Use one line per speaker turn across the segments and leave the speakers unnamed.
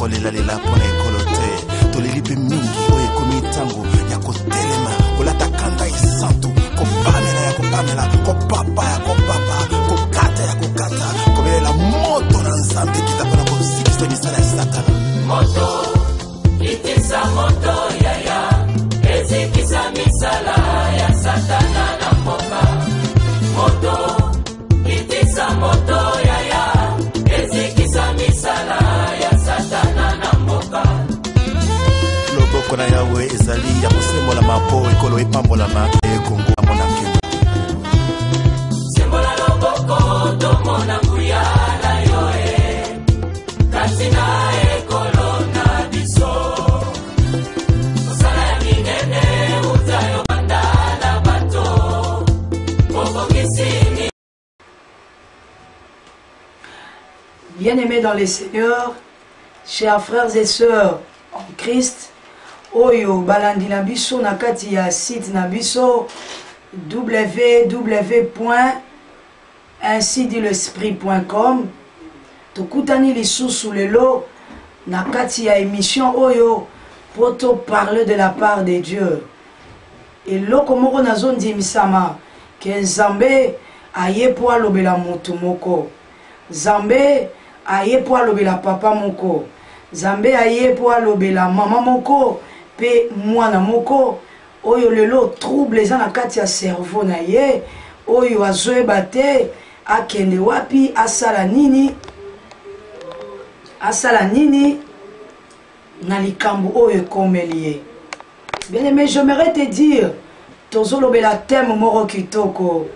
kolela lela pona ekolote tolelipe mingi oye komi tango ya kotelema kolata kanda isantu kopamela ya kopamela kopapa ya kopapa kokata ya kokata kobelela moto na nzambe kitapona kosikisa misala ya satana
moto itisa moto yaya ezikisa misala ya satana na mboka moto itisa moto yaya ezikisa misala ya satana na mboka
loboko na yawe ezali ya kosembola mapo ekolo epambolama ekongwa monake
sembola loboko tomona nguya na yoe katina ekolo na biso osala ya minene utayo bandala bato kokokisini.
Bien-aimés dans les Seigneurs, chers frères et sœurs en Christ, Oyo balandi na biso na kati ya site na biso www.ainsidilesprit.com. Tokutani lisusu lelo na kati ya émission Oyo poto parler de la part de Dieu. Et loko moko nazo ndimisama ke Nzambe aye po alobela mutu moko. Nzambe aye po alobela papa moko. Nzambe aye po alobela mama moko. Pe mwana moko oyo lelo trouble eza na kati ya cerveau na ye oyo azoyeba te akende wapi asala nini na likambo oyo ekomeli ye. Bien-aimé, j'aimerais te dire tozolobela thème moko kitoko.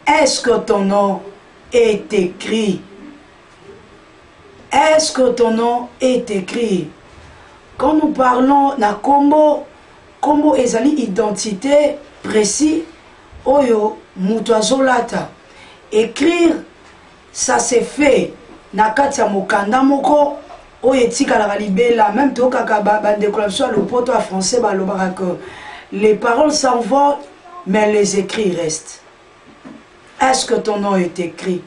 Est-ce que ton nom est écrit? Est-ce que ton nom est écrit? Quand nous parlons na kombo ezali identité précis oyo mutu azolata. Écrire ça se fait na kati ya mokanda moko oyo etikala libela même to kaka ba déclaration le poto en français ba lobaka que les paroles s'envolent mais les écrits restent. Est-ce que ton nom est écrit?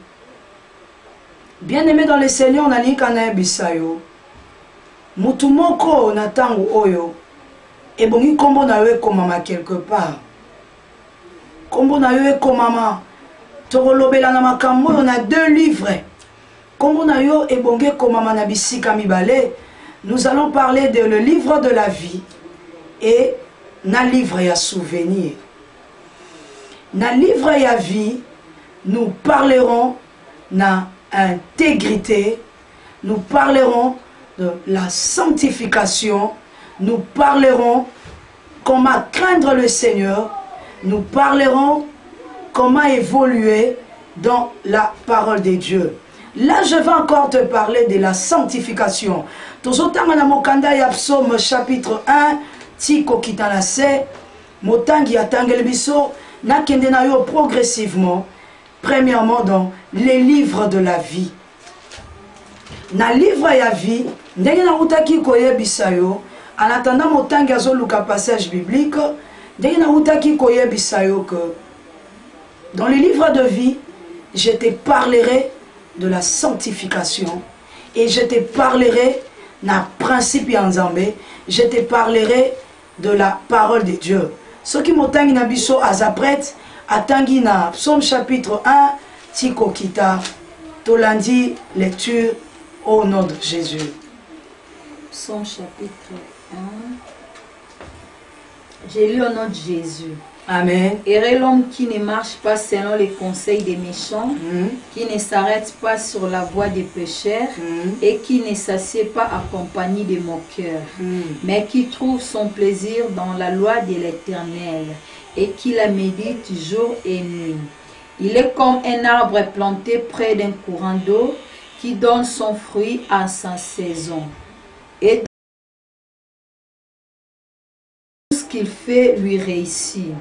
Bien-aimé dans le Seigneur, on a ni kana bisayo. Mutu moko na tango oyo ebongi kombo na yo ekomama quelque part. Kombo na yo ekomama tokolobela na makambo oyo na 2 livres. Kombo na yo ebongi ekomama na bisika mibale. Nous allons parler de le livre de la vie et na livre ya souvenir. Na livre ya vie, nous parlerons na intégrité, nous parlerons de la sanctification, nous parlerons comment craindre le Seigneur, nous parlerons comment évoluer dans la parole de Dieu. Là, je vais encore te parler de la sanctification. Tozotanga na mokanda ya Psaume chapitre 1, tiko kitanase, motangi atangel biso, na kende na yo progressivement, premièrement dans les livres de la vie. Na livre ya vie, ndenge na utaki koyebisa yo, en attendant motangi azoluka passage biblique, ndenge na utaki koyebisa yo que dans le livre de vie, je te parlerai de la sanctification et je te parlerai na principe ya Nzambe, je te parlerai de la parole de Dieu. Ce qui motangi na biso azapret atangi na Psaume chapitre 1 tiko kita tolandi lecture au nom de Jésus.
Psaume chapitre 1. J'ai lu au nom de Jésus.
Amen.
Heureux l'homme qui ne marche pas selon les conseils des méchants, qui ne s'arrête pas sur la voie des pécheurs et qui ne s'assied pas accompagné de moqueurs, mais qui trouve son plaisir dans la loi de l'Éternel et qui la médite jour et nuit. Il est comme un arbre planté près d'un courant d'eau qui donne son fruit à sa saison. Et tout ce qu'il fait lui réussit.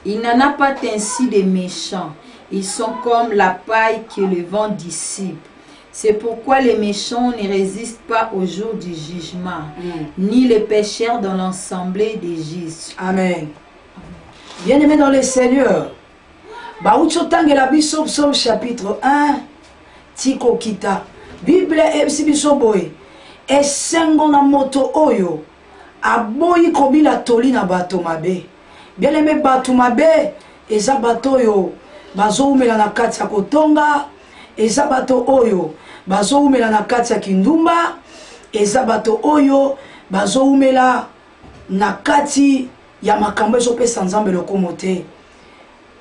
Il n'en a pas ainsi des méchants. Ils sont comme la paille que le vent dissipe. C'est pourquoi les méchants ne résistent pas au jour du jugement, ni les pécheurs dans l'assemblée des justes.
Amen. Bien-aimés dans le Seigneur, Baouchotangela biso Psaume chapitre 1, Tiko Kita. Bible ebsi biso boy. esengo na moto oyo aboyi kobila toli na bato mabe. Bien aimé, bato mabe eza bato oyo bazoumela na kati ya kotonga, eza bato oyo bazoumela na kati ya kindumba, eza bato oyo bazoumela na kati ya makambo ezopesa nzambe lokomo te.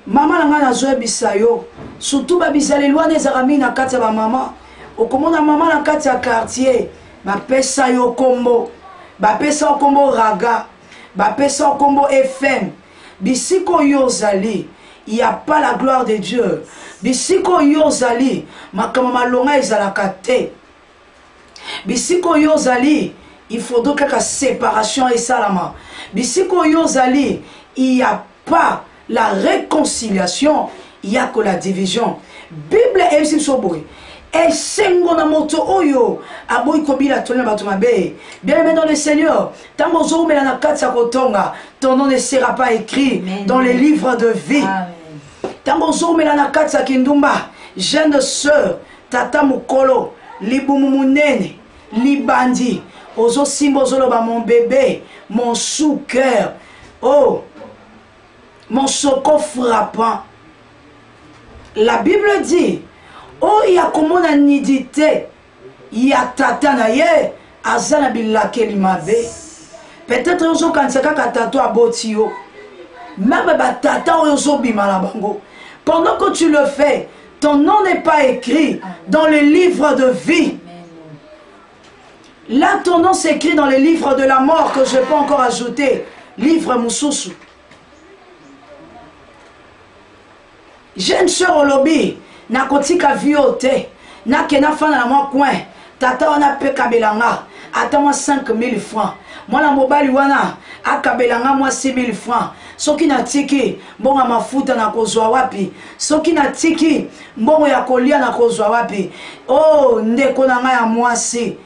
Mama na nga nazoyebisa yo, surtout babizalelwane ezaka mingi na kati ya bamama. Okomona mama na kati ya quartier bapesa yo kombo, bapesa yo kombo raga, bapesa yo kombo FM. Bisiko yo zali, il n'y a pas la gloire de Dieu. Bisiko yo zali, makambo malonga ezalaka te. Bisiko yo zali, il faut donc que la séparation et salama. Bisiko yo zali, il n'y a pas la réconciliation, il n'y a que la division. Bible est ici sobori. Et sengo na moto oyo aboy kobila tolina bato mabe. Bien aimé dans le Seigneur, tango zo mela na kati ya kotonga, ton nom ne sera pas écrit dans les livres de vie. Tango zo mela na kati ya kindumba, jeune sœur, tata mukolo, libumu munene, libandi, ozo simbo zoloba mon bébé, mon sous-cœur. Oh, mon secours frappant. La Bible dit, oh, il y a comme une nidité, il y a tatana ye, azana bilake limabe. Peut-être ozo kansaka katato abotio, même tata ozo bimala bango. Pendant que tu le fais, ton nom n'est pas écrit dans le livre de vie. Là, ton nom s'écrit dans le livre de la mort que je peux encore ajouter, livre Moussousou. Jeune sœur au lobby, na kotika viote, na kena fana na mwa coin, tata wana pe kabelanga, ata mwa 5000 francs. Mwana mobali wana, akabelanga mwa 6000 francs. Soki na tiki, mbonga mafuta na kozwa wapi. Soki na tiki, mbongo ya kolia na kozwa wapi. Oh, ndeko na nga ya mwasi,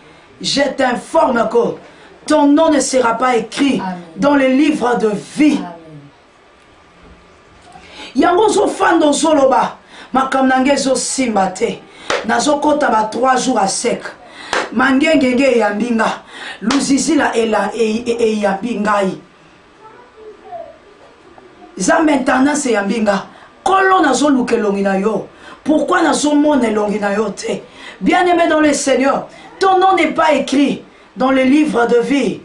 je t'informe que ton nom ne sera pas écrit dans le livre de vie. Yango zo fando zoloba makamnange zo simba te nazo kota ba 3 jours à sec mangengenge ya mbinga luzizila ela e ya mbingai za maintenance ya mbinga kolo nazo lukelongi na yo. Pourquoi nazo mona longi na yo te? Bien aimé dans le Seigneur, ton nom n'est pas écrit dans le livre de vie.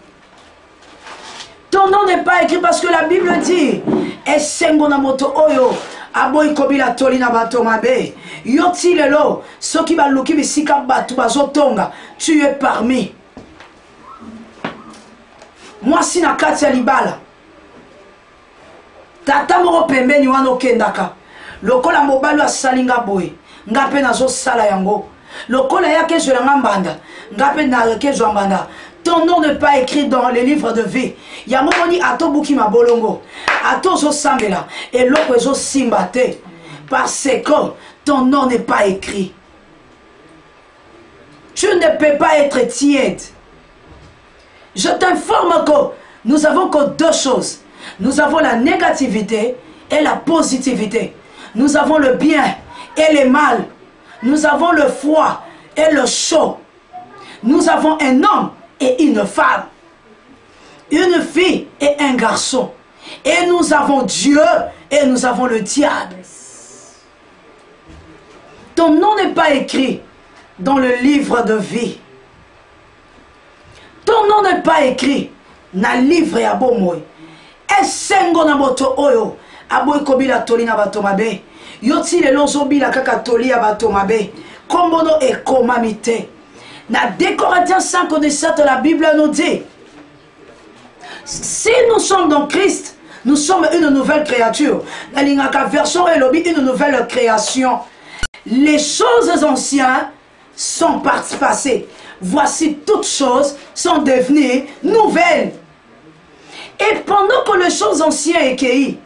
Ton nom n'est pas écrit parce que la Bible dit esengo na moto oyo aboy kobila toli na bato mabe yoti lelo soki baluki bisika bato bazotonga tu es parmi. Moi si na kati ya libala tata moko pembeni wana okendaka lokola mobali asalinga boye nga mpe nazosala yango lokola yake ezwelanga mbanda nga mpe nayake ezwa mbanda. Ton nom n'est pas écrit dans les livres de vie. Yamoni ato buki mabolongo. Ato zo sambela. Et l'autre zo simbate. Parce que ton nom n'est pas écrit. Tu ne peux pas être tiède. Je t'informe que nous avons que 2 choses. Nous avons la négativité et la positivité. Nous avons le bien et le mal. Nous avons le froid et le chaud. Nous avons un homme et une femme, une fille et un garçon. Et nous avons Dieu et nous avons le diable. Ton nom n'est pas écrit dans le livre de vie. Ton nom n'est pas écrit dans le livre ya bomoy. Esengo na moto oyo aboy kobila toli na bato mabe. Yoti lelo zobila kaka toli ya bato mabe. Kombono e komamite. Na 2 Corinthiens 5:17, la Bible nous dit, si nous sommes dans Christ, nous sommes une nouvelle créature. La Lingaka version est une nouvelle création. Les choses anciennes sont passées. Voici toutes choses sont devenues nouvelles. Et pendant que les choses anciennes écueillent,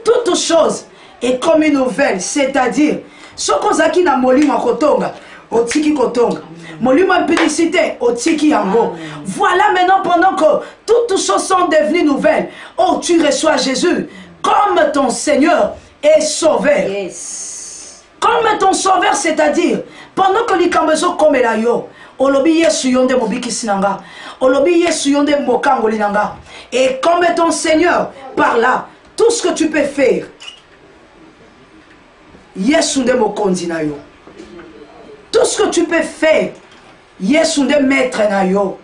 toutes choses est comme une nouvelle. C'est-à-dire, ce qu'on a qui n'a moli ma kotonga, otiki kotonga. Molima publicité, otiki yango. Voilà maintenant pendant que toutes choses sont devenues nouvelles. Oh, tu reçois Jésus comme ton Seigneur et Sauveur.
Yes.
Comme ton Sauveur, c'est-à-dire Pendant que likambo comme la yo, olobi yesu yonde mobiki sinanga, olobi yesu yonde mokango linanga. Et comme ton Seigneur par là, tout ce que tu peux faire, yesu nde mokonzi na yo. Tout ce que tu peux faire, yesu nde maître na yo.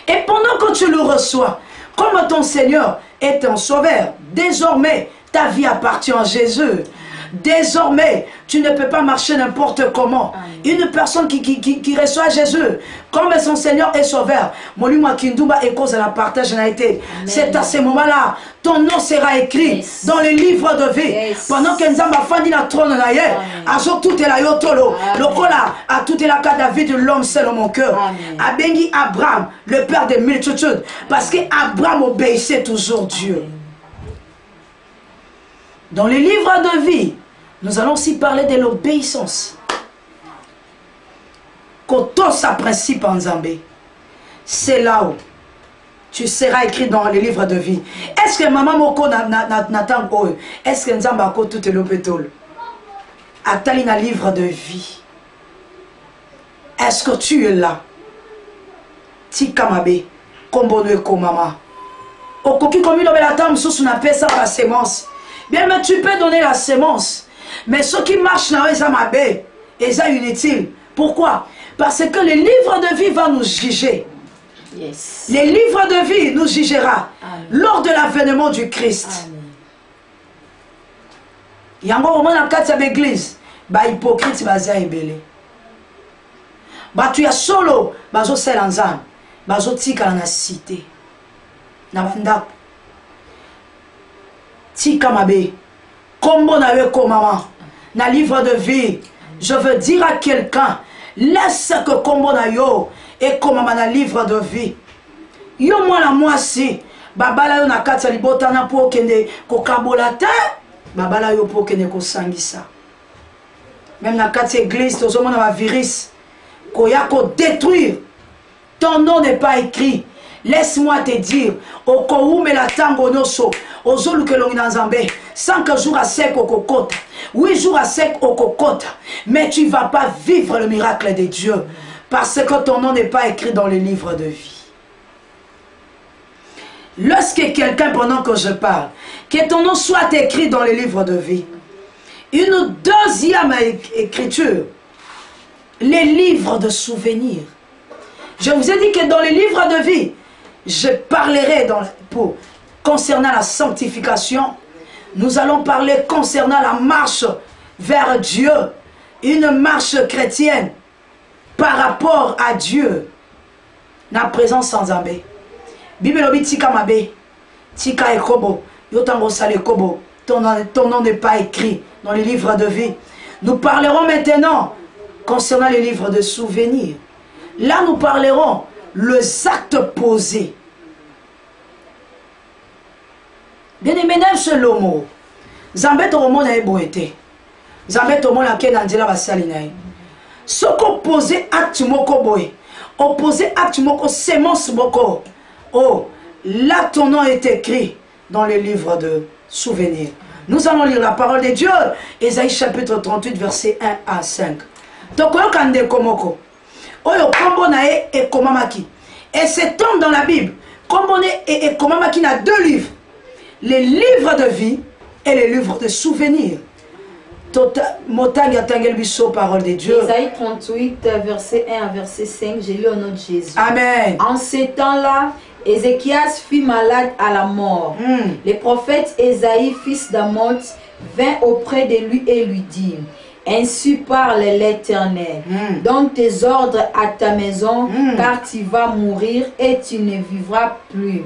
Et pendant que tu le reçois, comme ton Seigneur est ton sauveur, désormais ta vie appartient à Jésus. Désormais, tu ne peux pas marcher n'importe comment. Amen. Une personne qui reçoit Jésus comme son Seigneur et Sauveur, c'est à ce moment-là, ton nom sera écrit dans le livre de vie. Pendant que Nzamba fandi la trône na ye, azo tout est la yotolo, lokola a tout est la cas David, l'homme seul mon cœur. Abengi Abraham, le père des multitudes, parce que Abraham obéissait toujours Dieu. Dans les livres de vie, nous allons aussi parler de l'obéissance. Koto sa principe en Zambé. C'est là où tu seras écrit dans les livres de vie. Est-ce que maman moko n'attend pas? Est-ce que Nzamba ko tout est l'opétole? Atali na livre de vie. Est-ce que tu es là? Tikamabe, kombono ko mama. Okoki komi lo belatam sous na pesa la sémence. Bien, mais tu peux donner la sémence. Mais ceux qui marchent dans les amabés, ils sont inutiles. Pourquoi? Parce que le livre de vie va nous juger.
Yes.
Le livre de vie nous jugera. Amen. Lors de l'avènement du Christ. Il y a un moment dans l'église, les hypocrites sont ébélés. Tu es solo, tu es seul en zan, tu es dans la cité. Tika mabe, kombo na we ko maman, na livre de vie, je veux dire à quelqu'un, laisse que kombo na yo et ko maman na livre de vie. Yo mwana mwasi, babala yo na kati ya libota na po kende ko kabola te, babala yo po kende ko sangisa. Même na kati église, tozo mona va virus, ko ya ko détruire. Ton nom n'est pas écrit. Laisse-moi te dire, au koume la tango noso, au zolu que l'on est en Zambé, 5 jours à sec au cocotte, 8 jours à sec au cocotte, mais tu ne vas pas vivre le miracle de Dieu, parce que ton nom n'est pas écrit dans les livres de vie. Lorsque quelqu'un, pendant que je parle, que ton nom soit écrit dans les livres de vie, une deuxième écriture, les livres de souvenirs. Je vous ai dit que dans les livres de vie, je parlerai concernant la sanctification. Nous allons parler concernant la marche vers Dieu. Une marche chrétienne par rapport à Dieu. Na présence sans Zambé. Bible lobi tika mabe. Tika ekobo. Yotango sale kobo. Ton nom n'est pas écrit dans les livres de vie. Nous parlerons maintenant concernant les livres de souvenirs. Là, nous parlerons les actes posés. Bien aimé, c'est le mot. Zambé to romo na eboete. Zambé to mona ke nandila basali na. Ce qu'on posé acte moko boy. Opposé acte moko sémence moko. Oh, là ton nom est écrit dans le livre de souvenirs. Nous allons lire la parole de Dieu. Ésaïe chapitre 38 verset 1 à 5. Donc kande komoko. Oyo kombo na e komamaki. Et cet homme dans la Bible, kombo et komamaki na 2 livres. Les livres de vie et les livres de souvenirs. Parole de Dieu.
Ésaïe 38, verset 1 à verset 5, j'ai lu au nom de Jésus.
Amen.
En ces temps-là, Ézéchias fut malade à la mort. Le prophète Ésaïe, fils d'Amoz, vint auprès de lui et lui dit: ainsi parle l'Éternel, donne tes ordres à ta maison, car tu vas mourir et tu ne vivras plus.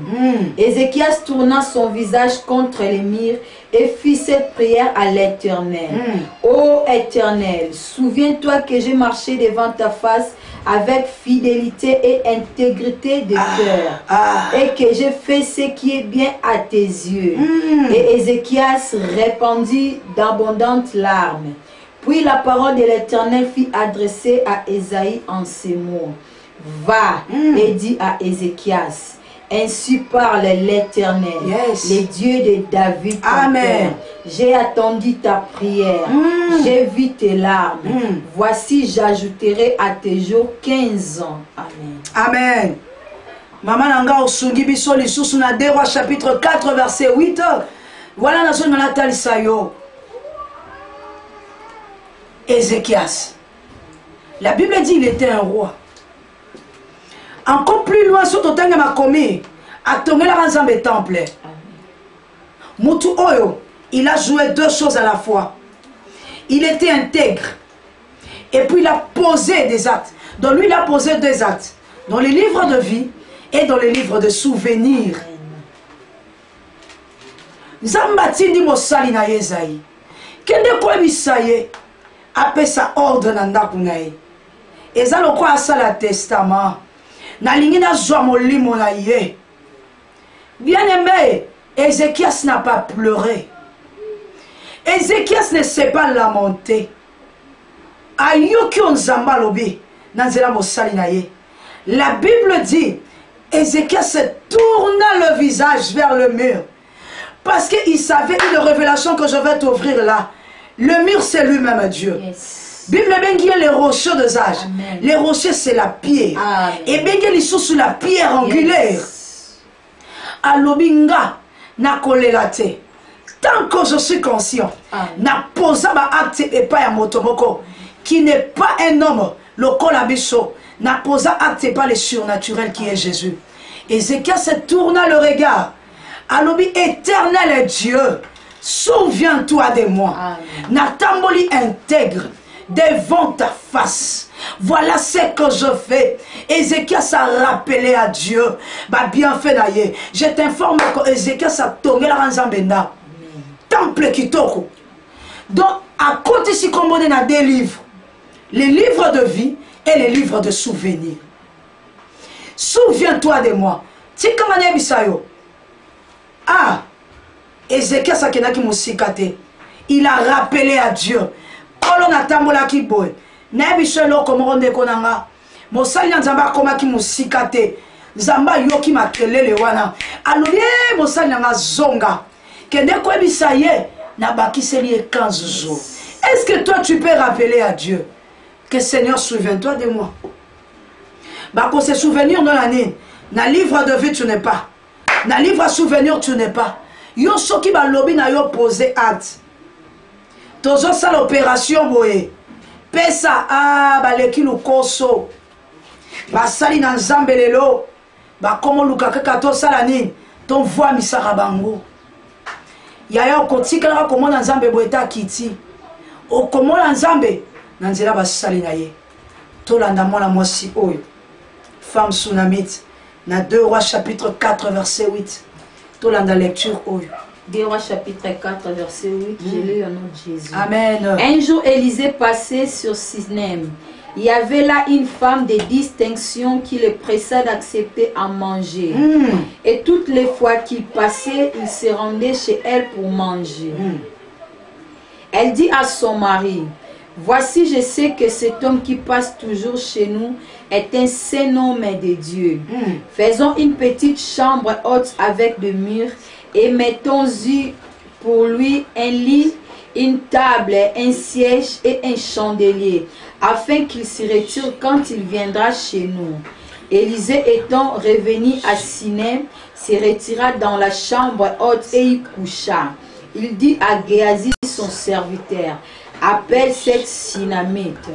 Ézéchias tourna son visage contre les murs et fit cette prière à l'Éternel. Ô Éternel, souviens-toi que j'ai marché devant ta face avec fidélité et intégrité de cœur, et que j'ai fait ce qui est bien à tes yeux. Et Ézéchias répandit d'abondantes larmes. Puis la parole de l'Éternel fut adressée à Ésaïe en ces mots. Va et dis à Ézéchias, Ainsi parle l'Éternel,
Yes.
le Dieu de David. ton
Amen.
père. J'ai attendu ta prière, j'ai vu tes larmes. Voici, j'ajouterai à tes jours 15 ans. Amen.
Amen. Maman Nanga Osungi Biso lisusu na 2 Rois chapitre 4 verset 8. Voilà na zone na talisa yo. Ézéchias. La Bible dit il était un roi. Encore plus loin, sur Totanga Makomi, à Tongela Ranzambe Temple. Mutu Oyo, il a joué 2 choses à la fois. Il était intègre. Et puis il a posé des actes. Donc lui, il a posé 2 actes. Dans les livres de vie et dans les livres de souvenirs. Zambati di mosali na yezaï. Kende kwa bisaye. Apé sa ordre nanda kunaye. Eza lo kwa asala testament. Na lingi na zwa molimo na ye. Bien aimé, Ézéchias n'a pas pleuré. Ézéchias ne s'est pas lamenté. Ayoki on zamba lobi. Nanzela mosali na ye. La Bible dit, Ézéchias se tourna le visage vers le mur. Parce qu'il savait une révélation que je vais t'ouvrir là. Le mur, c'est lui-même Dieu.
Yes.
Bible bengi les rochers de âge. Les rochers, c'est la pierre.
Amen.
Et bengi les sous la pierre angulaire.
Yes.
Alobinga, na kolelate. Tant que je suis conscient, na posa ba acte et pas ya motomoko, qui n'est pas un homme, le kolabiso, na posa acte et pas le surnaturel qui est Jésus. Ézéchias se tourna le regard. Alobi éternel Dieu, souviens-toi de moi. Natamboli intègre devant ta face. Voilà ce que je fais. Ézéchias a rappelé à Dieu. Bah bien fait d'ailleurs. Je t'informe que Ézéchias a tombé la ranzambenda. Temple kitoko. Donc à côté si comme on a 2 livres. Les livres de vie et les livres de souvenirs. Souviens-toi de moi. Tikamane bisayo. Ah, Ézéchias a kenaki musikate. Il a rappelé à Dieu. Kolo na tambola ki boy. Na biselo komo onde konanga. Mosali na nzamba koma ki musikate. Nzamba yoki makelele wana. Alobi mosali na zonga. Kende ko bisaye na bakiseli 15 jours. Est-ce que toi tu peux rappeler à Dieu que Seigneur souviens-toi de moi? Bah qu'on se souvenir dans l'année. Na livre de vie tu n'es pas. Na livre à souvenir tu n'es pas. Yo soki ba lobby na yo posé acte. Tozo ça l'opération boye. Pesa ba leki lukoso. Ba sali na nzambe lelo. Ba komo luka kaka to sala nini. Ton voix misaka bango. Ya yo kotika la komo na nzambe boye ta kiti. O komo na nzambe na nzela ba sali na ye. To landa mwana mwasi oyo. Femme Sunamite. Dans 2 Rois chapitre 4 verset 8. Tout dans la lecture.
2 Rois chapitre 4 verset 8. Je lis au nom de Jésus.
Amen.
Un jour, Élisée passait sur Sinem. Il y avait là une femme de distinction qui le pressa d'accepter à manger. Et toutes les fois qu'il passait, il se rendait chez elle pour manger. Elle dit à son mari, voici, je sais que cet homme qui passe toujours chez nous est un saint homme de Dieu. Faisons une petite chambre haute avec des murs et mettons-y pour lui un lit, une table, un siège et un chandelier, afin qu'il se retire quand il viendra chez nous. Élisée étant revenu à Sinem, se retira dans la chambre haute et y coucha. Il dit à Géasi son serviteur, appelle cette Sunamite.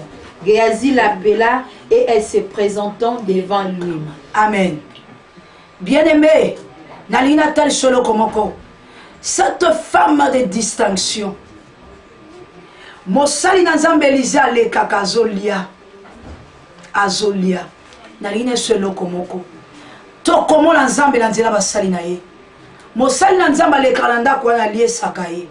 Géasi l'appela et elle se présentant devant lui.
Amen. Bien-aimé, Nalina Tal Solo Komoko, cette femme de distinction, Mosali Nanzambe Élisée ale kakazolia, azolia, Nalina Solo Komoko, to komo Nanzambe Nanzela basali na ye, Mosali Nanzambe ale kalanda kwa na lié sakaye.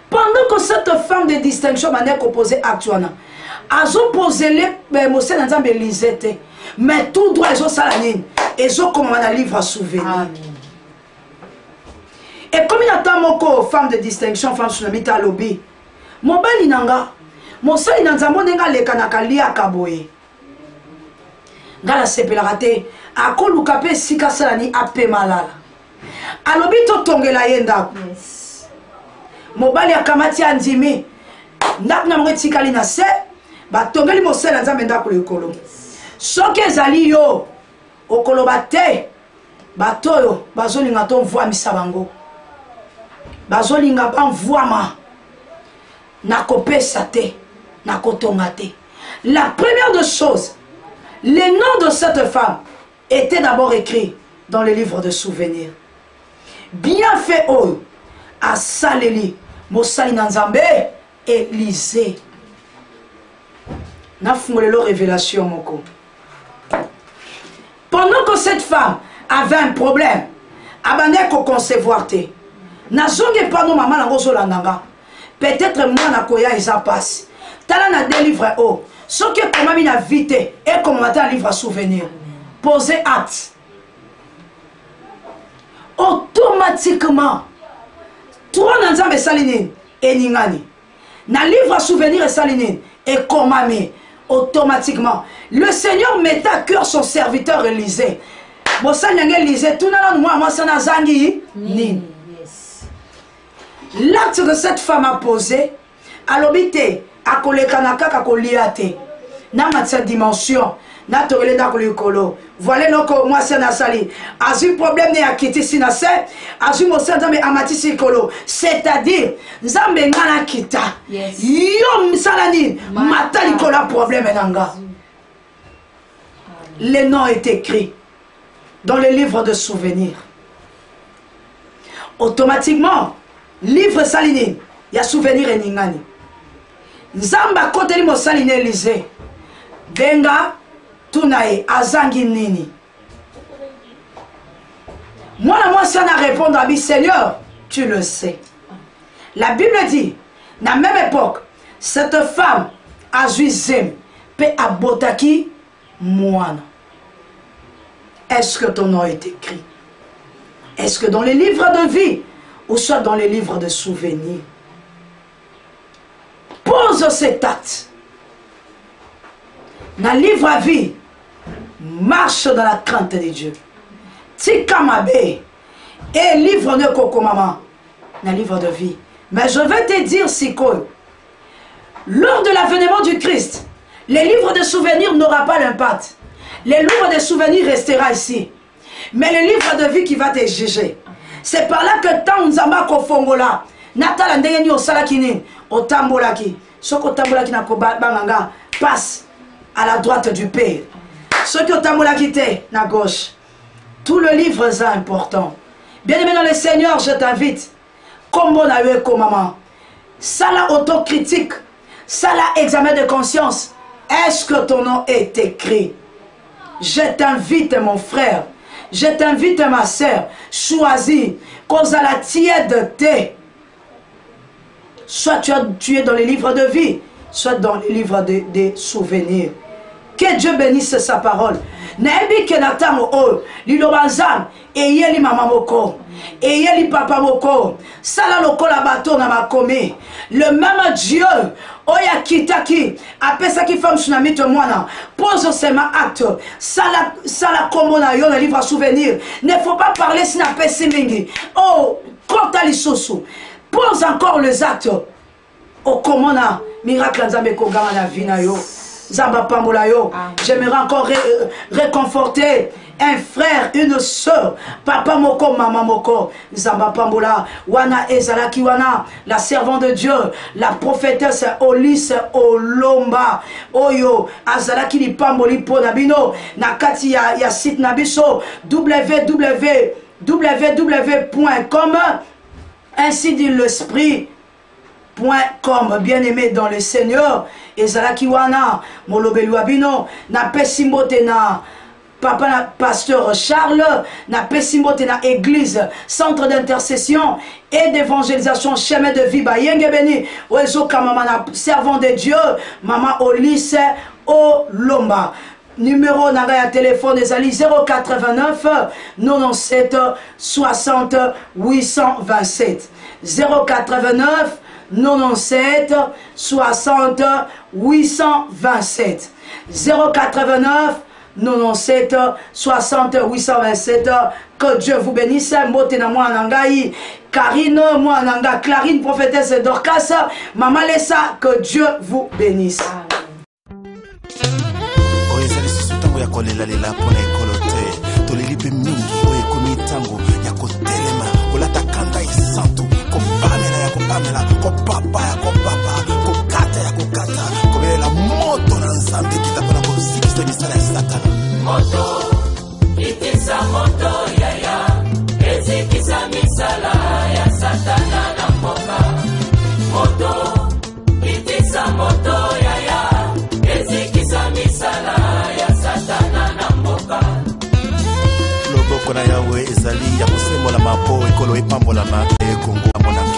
Pendant que cette femme de distinction m'a composé actuellement, elles ont posé les Moselle Nanzambe Élisée, mais tout droit ils ont salanine, ils ont comme un livre à souvenir. Et comme il y a tant de femmes de distinction, femmes Sunamite à lobby, mon bel inanga, Moselle Nanzambe nenga le kanaka lia kaboye. ngala sepelaka te akoluka mpe esika salani ape malala alobi totongela ye ndako mobali akamati andimi ndako na bango etikali na se batongeli mosala nzambe ndako likolo soki ezali yo okoloba te bato oyo bazolinga tovwamisa bango bazolinga bamvwama nakopesa te nakotonga te. La première des choses, le nom de cette femme était d'abord écrit dans le livre de souvenirs. Bien fait oyo asaleli mosali na nzambe Élisée. Nafungolelo révélation moko. Pendant que cette femme avait un problème, abandé ko concevoir te. Nazonge pano mama nango zolandanga. Peut-être moi na koya eza passe. Tala na délivre o. Ce que comment mina vite et comment un livre à souvenir. Posez acte. Automatiquement, toi na nzambe salinine et ningani. Na livre à souvenir et salinine et comment automatiquement. Le Seigneur met à cœur son serviteur Élisée. Élisée, tout le monde moi ça na zangi ni. L'acte de cette femme a posé à l'obité à kolekanaka kakoliate na matsa dimension na torele da kolikolo voilà loko moi ça na sali azu problème ne akiti sinase azu mo ça mais amati sikolo c'est-à-dire nzambe ngana kita yo msalani matali kola problème nanga. Les noms est écrit dans le livre de souvenirs. Automatiquement livre saline il y a souvenir et ningani. Nzamba kote li mosali ne Élisée. Benga tunae azangi nini. Moi ça n'a répondre à lui Seigneur, tu le sais. La Bible dit, na même époque, cette femme a zem pe abotaki moine. Est-ce que ton nom est écrit? Est-ce que dans les livres de vie ou soit dans les livres de souvenirs? Pose cet acte. Dans le livre à vie, marche dans la crainte de Dieu. Tikamabe et livre de Coco Maman. Dans le livre de vie. Mais je vais te dire, Siko, lors de l'avènement du Christ, les livres de souvenirs n'aura pas l'impact. Les livres de souvenirs restera ici. Mais le livre de vie qui va te juger. C'est par là que tant Nzamba Kofongola, Natala ndenge au salakini, au tambolaki, soko tambolaki na banganga passe à la droite du Père. Ce qui au tambolaki te na gauche. Tout le livre est important. Bien aimé dans le Seigneur, je t'invite. Comme on a eu comme maman. Ça la autocritique, ça la examen de conscience. Est-ce que ton nom est écrit? Je t'invite mon frère. Je t'invite ma soeur. Choisis. Cause à la tiède thé. Soit tu es dans les livres de vie, soit dans les livres de souvenirs. Que Dieu bénisse sa parole. Nebi kenata mo o lilobanzam eyeli mama moko eyeli papa moko sala lokola bato na makomi. Le même Dieu oya kitaki apesaki femme tsunami te mwana pose seulement acte sala kombo na yo na livre à souvenir. Ne faut pas parler si na pesi mingi. Oh kota lisusu. Pose encore les actes. Au komona miracle nzambe kogama na vie na yo. Zamba pambola yo. J'aimerais encore réconforter un frère, une soeur, papa moko, maman moko. Zamba pambola wana ezalaki wana la servante de Dieu, la prophétesse Olise Olomba oyo azalaki li pamboli pona bino na kati ya site na biso www.com ainsi dit l'esprit.com. Bien-aimé dans le Seigneur, ezalaki wana molobeli wa bino na pesimbote na papa na pasteur Charles na pesimbote na église centre d'intercession et d'évangélisation chemin de vie bayenge beni oezo kamama na servant de Dieu maman Olise Olomba. Numéro naga ya téléphone ezali 089 97 60 827 089 97 60 827 089 97 60 827. Que Dieu vous bénisse. Motena Mouanangaï, Karine Mouananga, Clarine, prophétesse Dorcas, Maman Lessa, que Dieu vous bénisse.
Moto, itisa moto yaya, ezikisa misala ya satana na mboka. Moto, itisa moto yaya, ezikisa misala ya satana na mboka.
Loboko na yawe ezali ya kosembola mapo ekolo epambolama ekongo monanga.